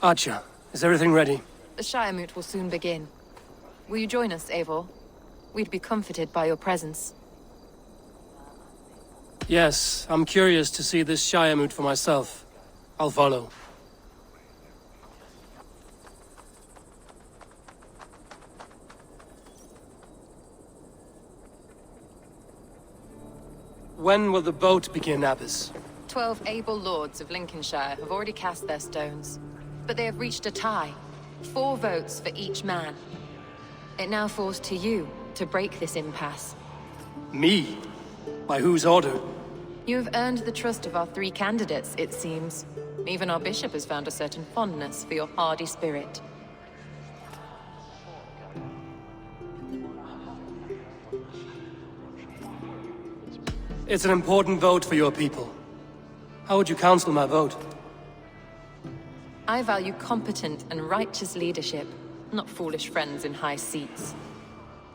Archer, is everything ready? The Shire Moot will soon begin. Will you join us, Eivor? We'd be comforted by your presence. Yes, I'm curious to see this Shire Moot for myself. I'll follow. When will the boat begin, Abbess? 12 able lords of Lincolnshire have already cast their stones, but they have reached a tie. 4 votes for each man. It now falls to you to break this impasse. Me? By whose order? You have earned the trust of our 3 candidates, it seems. Even our bishop has found a certain fondness for your hardy spirit. It's an important vote for your people. How would you counsel my vote? I value competent and righteous leadership, not foolish friends in high seats.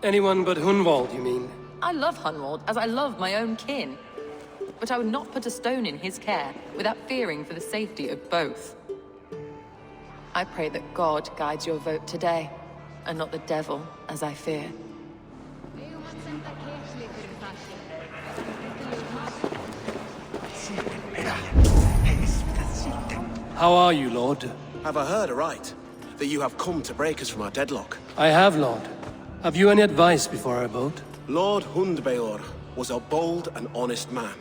Anyone but Hunwald, you mean? I love Hunwald as I love my own kin. But I would not put a stone in his care without fearing for the safety of both. I pray that God guides your vote today, and not the devil, as I fear. How are you, Lord? Have I heard aright? That you have come to break us from our deadlock? I have, Lord. Have you any advice before I vote? Lord Hundbeor was a bold and honest man,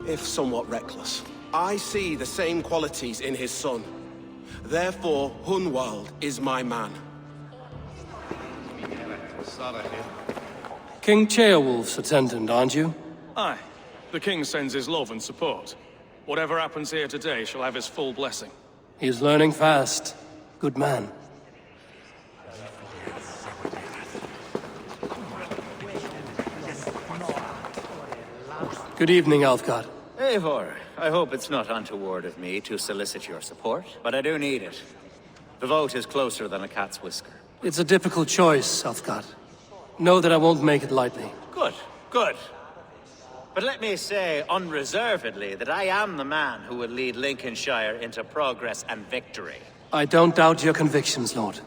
if somewhat reckless. I see the same qualities in his son. Therefore, Hunwald is my man. King Ceolwulf's attendant, aren't you? Aye. The king sends his love and support. Whatever happens here today shall have his full blessing. He's learning fast. Good man. Good evening, Alfgard. Eivor, I hope it's not untoward of me to solicit your support, but I do need it. The vote is closer than a cat's whisker. It's a difficult choice, Alfgard. Know that I won't make it lightly. Good, good. But let me say unreservedly that I am the man who will lead Lincolnshire into progress and victory. I don't doubt your convictions, Lord.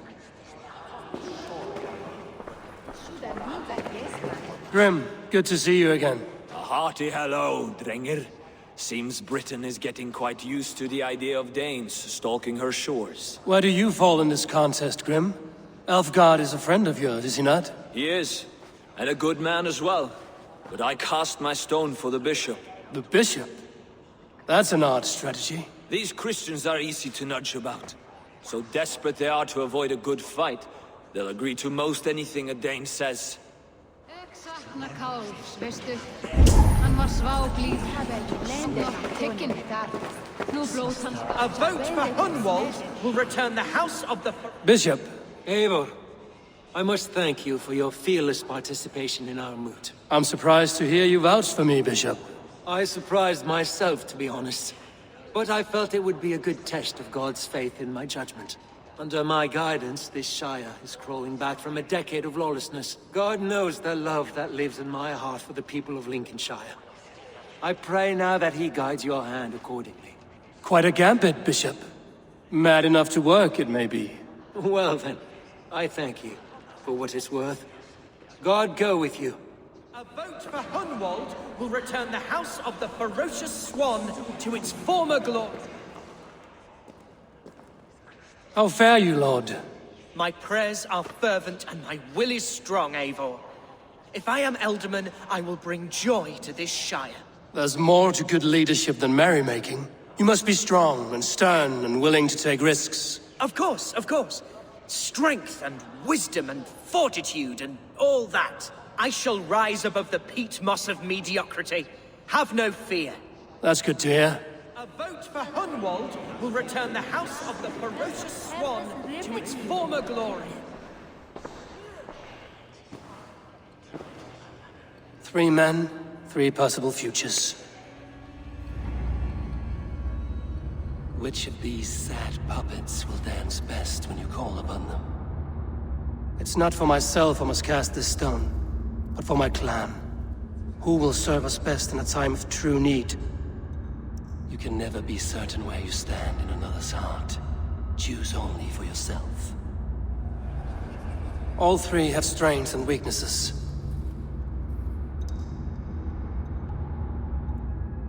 Grim, good to see you again. A hearty hello, Drenger. Seems Britain is getting quite used to the idea of Danes stalking her shores. Where do you fall in this contest, Grim? Alfgard is a friend of yours, is he not? He is, and a good man as well. But I cast my stone for the bishop. The bishop? That's an odd strategy. These Christians are easy to nudge about. So desperate they are to avoid a good fight, they'll agree to most anything a Dane says. Sakna Kálfs, veistu? Hann var sváblíð, snart tekinn. Nú blóð hans. A vote for Hunwald will return the house of the... Bishop. Eivor, I must thank you for your fearless participation in our moot. I'm surprised to hear you vouch for me, Bishop. I surprised myself, to be honest. But I felt it would be a good test of God's faith in my judgment. Under my guidance, this Shire is crawling back from a decade of lawlessness. God knows the love that lives in my heart for the people of Lincolnshire. I pray now that he guides your hand accordingly. Quite a gambit, Bishop. Mad enough to work, it may be. Well then, I thank you for what it's worth. God go with you. A vote for Hunwald will return the house of the ferocious swan to its former glory. How fare you, Lord? My prayers are fervent and my will is strong, Eivor. If I am Elderman, I will bring joy to this Shire. There's more to good leadership than merrymaking. You must be strong and stern and willing to take risks. Of course, of course. Strength and wisdom and fortitude and all that. I shall rise above the peat moss of mediocrity. Have no fear. That's good to hear. A vote for Hunwald will return the house of the ferocious swan to its former glory. 3 men, 3 possible futures. Which of these sad puppets will dance best when you call upon them? It's not for myself I must cast this stone, but for my clan. Who will serve us best in a time of true need? You can never be certain where you stand in another's heart. Choose only for yourself. All three have strengths and weaknesses.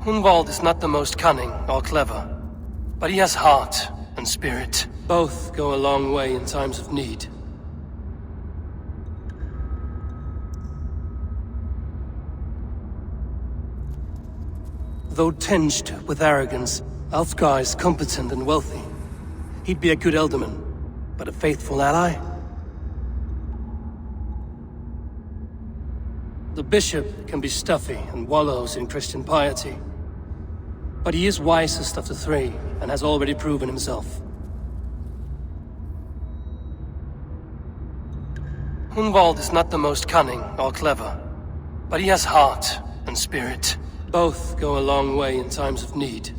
Hunwald is not the most cunning or clever, but he has heart and spirit. Both go a long way in times of need. Though tinged with arrogance, Alfgar is competent and wealthy. He'd be a good Elderman, but a faithful ally? The bishop can be stuffy and wallows in Christian piety. But he is wisest of the three, and has already proven himself. Hunwald is not the most cunning or clever, but he has heart and spirit. Both go a long way in times of need.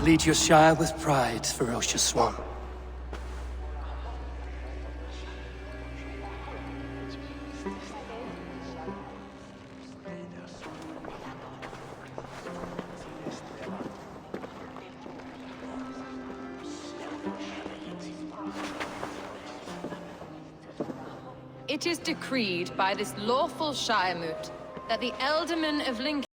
Lead your Shire with pride, ferocious swan. It is decreed by this lawful Shiremoot that the Ealdorman of Lincoln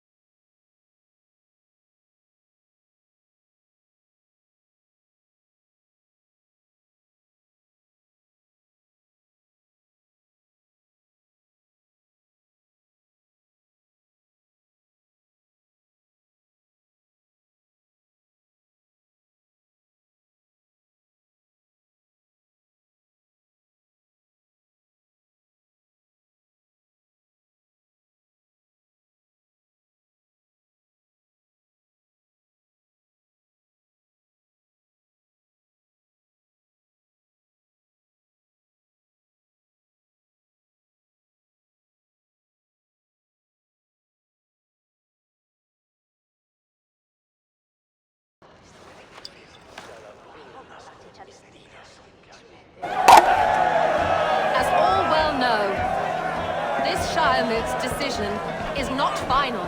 Shiremoot's decision is not final,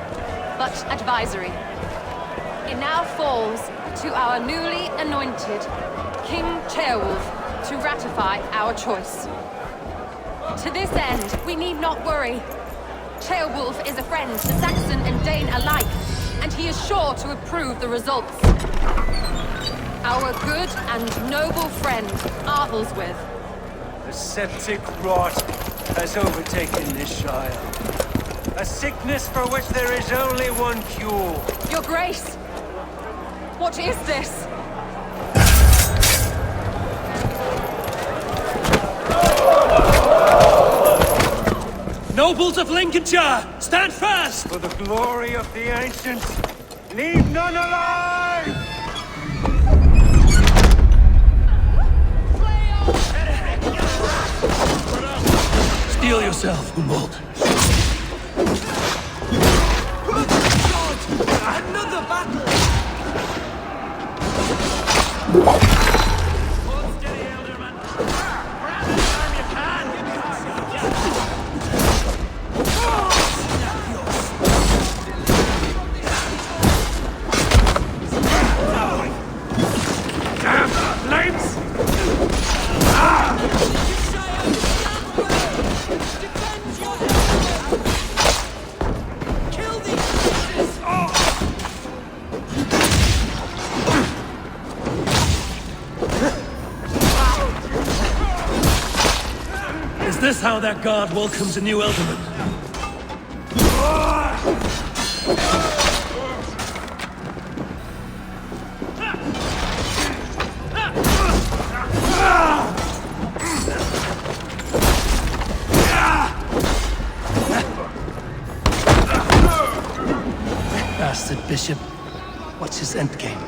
but advisory. It now falls to our newly anointed King Ceolwulf to ratify our choice. To this end, we need not worry. Ceolwulf is a friend to Saxon and Dane alike, and he is sure to approve the results. Our good and noble friend, Arthelswith. The septic rot has overtaken this Shire. A sickness for which there is only one cure. Your Grace! What is this? Nobles of Lincolnshire, stand fast! For the glory of the ancients, leave none alive! Steel yourself, Humboldt. Another battle! Hold steady, Elderman. Grab the arm you can! Damn flames! Is this how that guard welcomes a new Elderman? Bastard bishop. What's his endgame?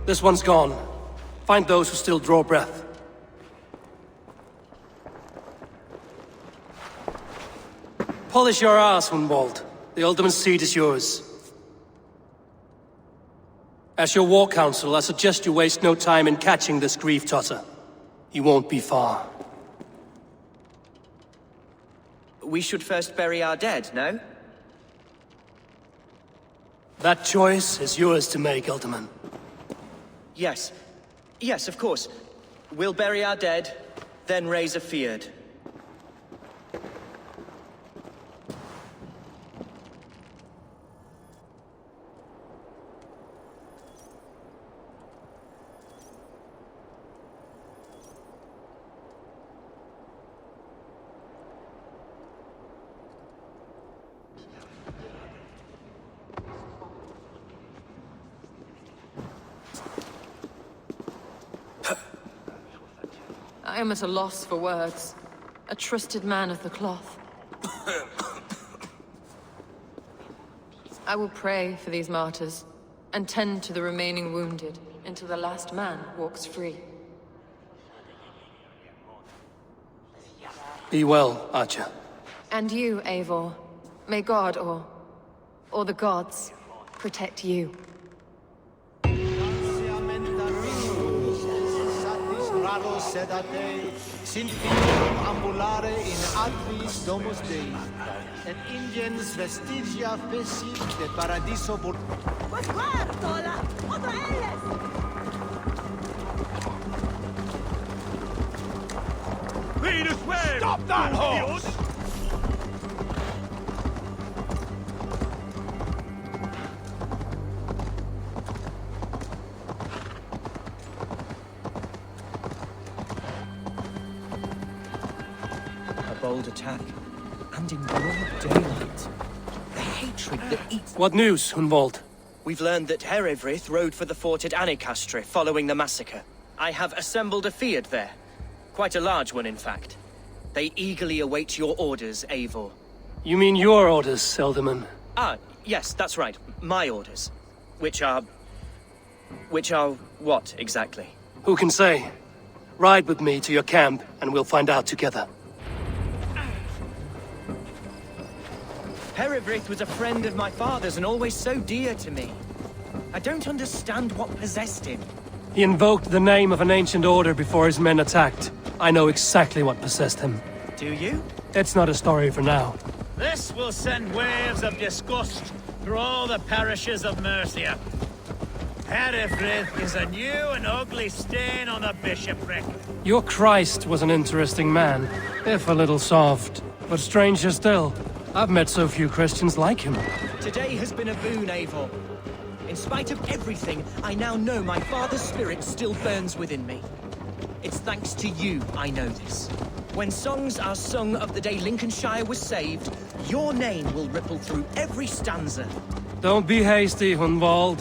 This one's gone. Find those who still draw breath. Polish your ass, Humboldt. The Ultimate seat is yours. As your war council, I suggest you waste no time in catching this grief-tosser. He won't be far. We should first bury our dead, no? That choice is yours to make, Ultimate. Yes. Yes, of course. We'll bury our dead, then raise a feared. I am at a loss for words. A trusted man of the cloth. I will pray for these martyrs, and tend to the remaining wounded, until the last man walks free. Be well, Archer. And you, Eivor. May God, or the gods, protect you. Sedate, sint ambulare in atris domus Dei, et ingens vestigia fecit de paradiso bur... Lead us where? Stop that horse! Bold attack, and in broad daylight. The hatred that eats... What news, Hunwald? We've learned that Eivor rode for the fort at ANECASTRE following the massacre. I have assembled a feared there. Quite a large one, in fact. They eagerly await your orders, Eivor. You mean your orders, Elderman? Ah, yes, that's right. My orders. Which are what, exactly? Who can say? Ride with me to your camp, and we'll find out together. Eivor was a friend of my father's and always so dear to me. I don't understand what possessed him. He invoked the name of an ancient order before his men attacked. I know exactly what possessed him. Do you? It's not a story for now. This will send waves of disgust through all the parishes of Mercia. Eivor is a new and ugly stain on the bishopric. Your Christ was an interesting man, if a little soft. But stranger still, I've met so few Christians like him. Today has been a boon, Eivor. In spite of everything, I now know my father's spirit still burns within me. It's thanks to you I know this. When songs are sung of the day Lincolnshire was saved, your name will ripple through every stanza. Don't be hasty, Hunwald.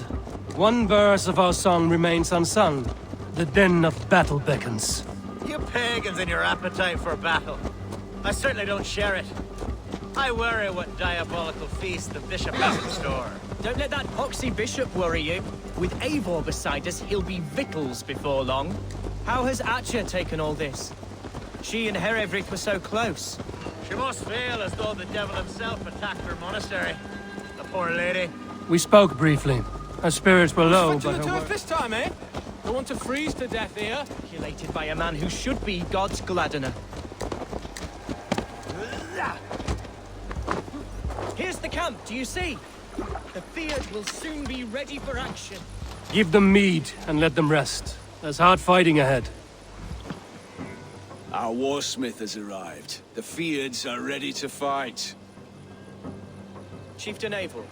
One verse of our song remains unsung. The din of battle beckons. You pagans and your appetite for battle. I certainly don't share it. I worry what diabolical feast the bishop has in store. Don't let that poxy bishop worry you. With Eivor beside us, he'll be victuals before long. How has Atcha taken all this? She and Eivor were so close. She must feel as though the devil himself attacked her monastery. The poor lady. We spoke briefly. Her spirits were low, but her work... this time, eh? Don't want to freeze to death here. Manipulated by a man who should be God's gladdener. Here's the camp, do you see? The Fiat will soon be ready for action. Give them mead and let them rest. There's hard fighting ahead. Our warsmith has arrived. The Fiads are ready to fight. Chieftain Eivor,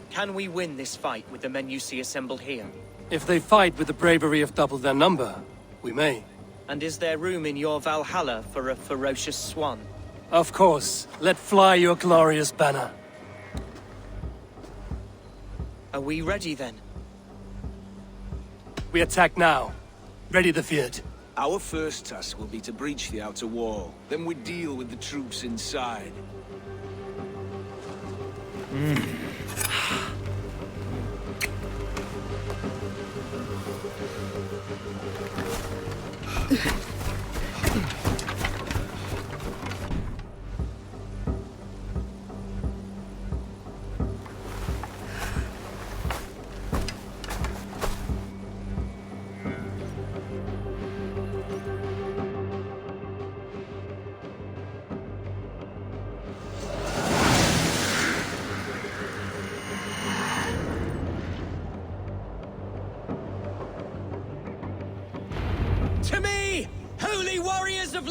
can we win this fight with the men you see assembled here? If they fight with the bravery of double their number, we may. And is there room in your Valhalla for a ferocious swan? Of course. Let fly your glorious banner. Are we ready then? We attack now. Ready the Fiat. Our first task will be to breach the outer wall. Then we deal with the troops inside.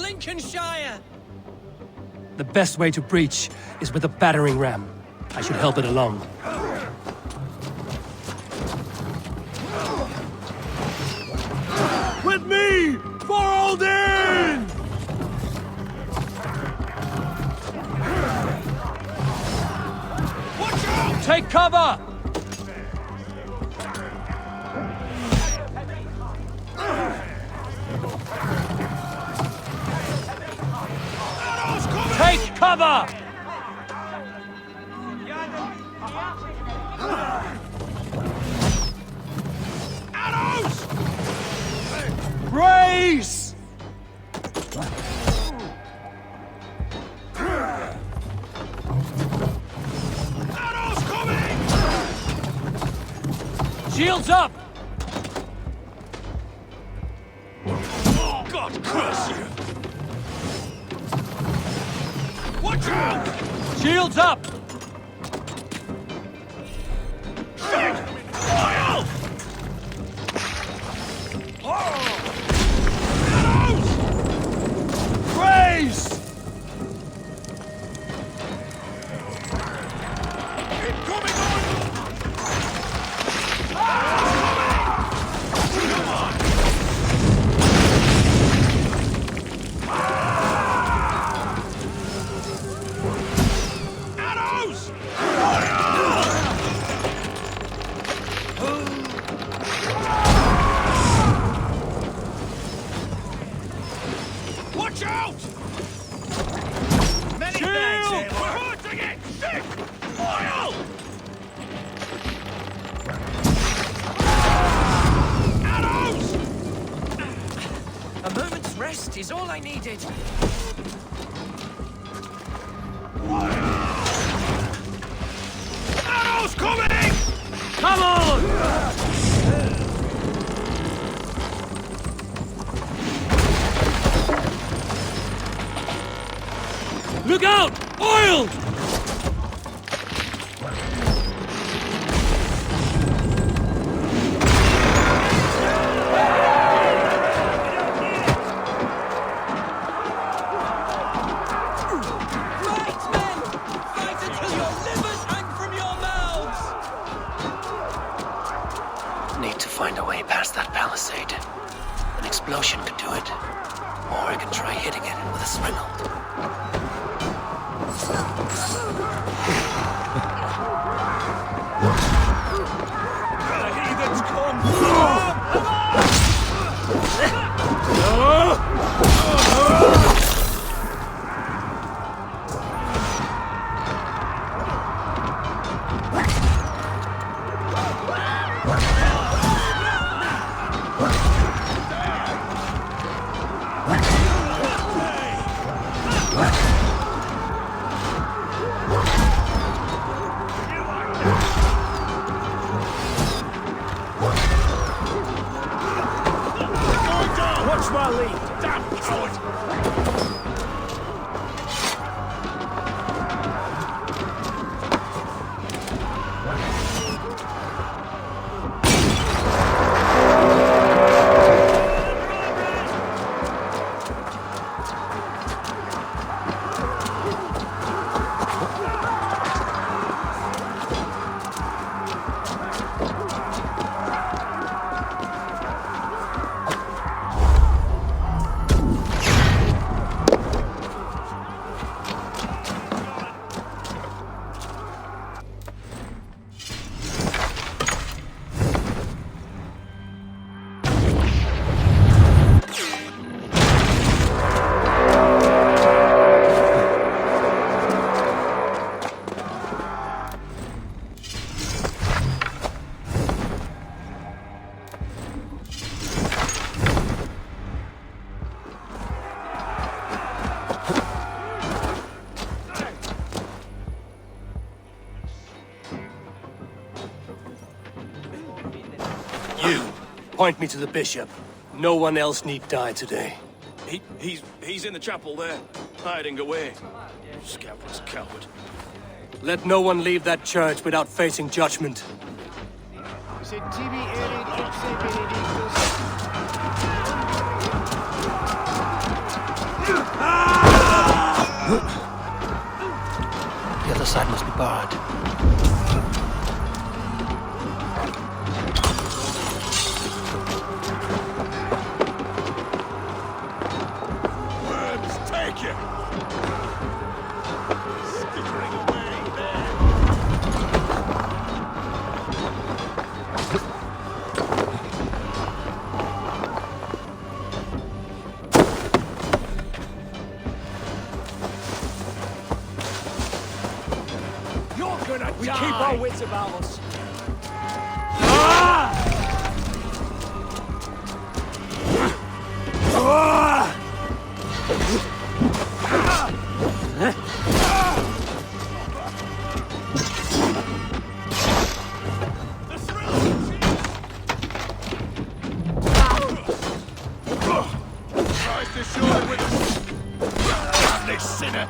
Lincolnshire! The best way to breach is with a battering ram. I should help it along. With me! For Odin! Watch out! Take cover! Take cover! Arrows! Brace! Arrows coming! Shields up! God curse you! Watch out! Shields up! Shit! Oil! Arrows! Brace! Incoming oil! Come on! Arrows! Watch out! Many thanks, Eivor. We're hurting it! Shit! Oil! Arrows! A moment's rest is all I needed. Arrows coming! Come on! Look out! Oil! Right, men! Fight until your livers hang from your mouths! Need to find a way past that palisade. An explosion could do it. Or I can try hitting it with a springald. The heathens come! Watch my lead! Damn coward! Point me to the bishop. No one else need die today. He's in the chapel there, hiding away. Scabbless coward. Let no one leave that church without facing judgment. Se tibi erit ipse benedictus. The other side must be barred. Worms, take it! Skittering away there. We keep our wits about us. Tries to shoot it with a... They sinner!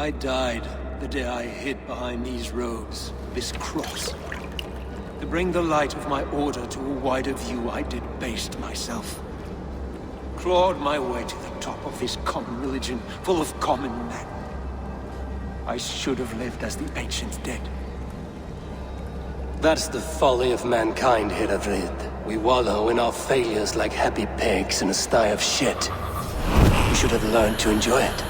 I died the day I hid behind these robes, this cross. To bring the light of my order to a wider view, I debased myself. Clawed my way to the top of this common religion, full of common men. I should have lived as the ancients did. That's the folly of mankind, Aelfred. We wallow in our failures like happy pigs in a sty of shit. We should have learned to enjoy it.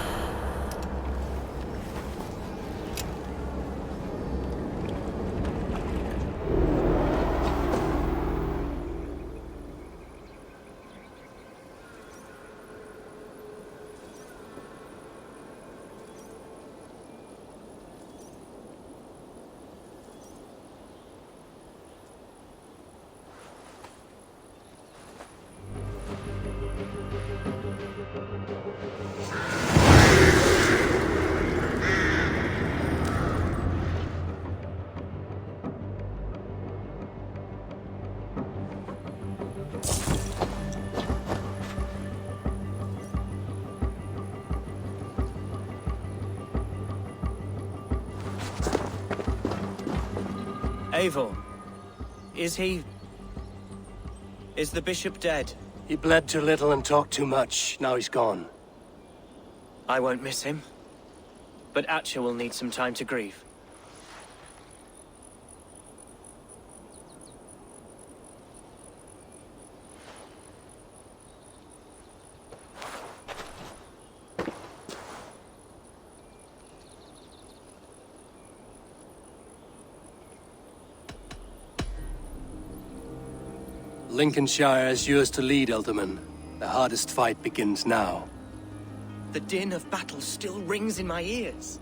Eivor, is the bishop dead? He bled too little and talked too much. Now he's gone. I won't miss him. But Atcha will need some time to grieve. Lincolnshire is yours to lead, Elderman. The hardest fight begins now. The din of battle still rings in my ears.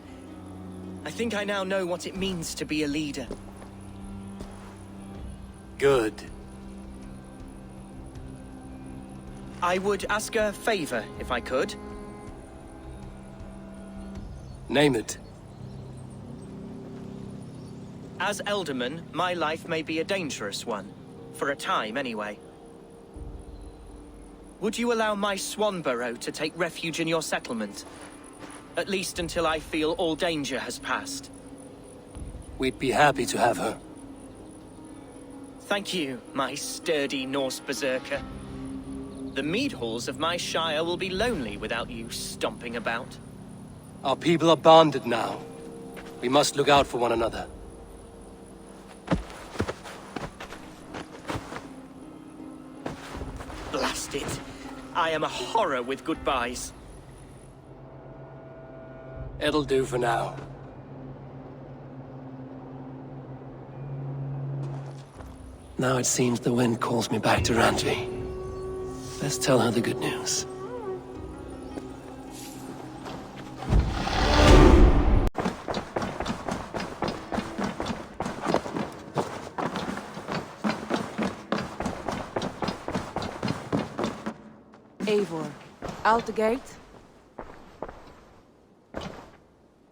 I think I now know what it means to be a leader. Good. I would ask a favor, if I could. Name it. As Elderman, my life may be a dangerous one. For a time, anyway. Would you allow my Swanborough to take refuge in your settlement? At least until I feel all danger has passed. We'd be happy to have her. Thank you, my sturdy Norse berserker. The mead halls of my shire will be lonely without you stomping about. Our people are bonded now. We must look out for one another. Blast it. I am a horror with goodbyes. It'll do for now. Now it seems the wind calls me back to Randvi. Let's tell her the good news. Eivor, out the gate?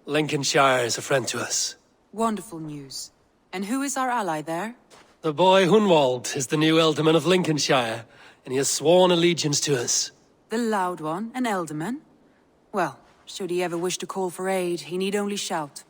Lincolnshire is a friend to us. Wonderful news. And who is our ally there? The boy Hunwald is the new Ealdorman of Lincolnshire, and he has sworn allegiance to us. The loud one, an Ealdorman? Well, should he ever wish to call for aid, he need only shout.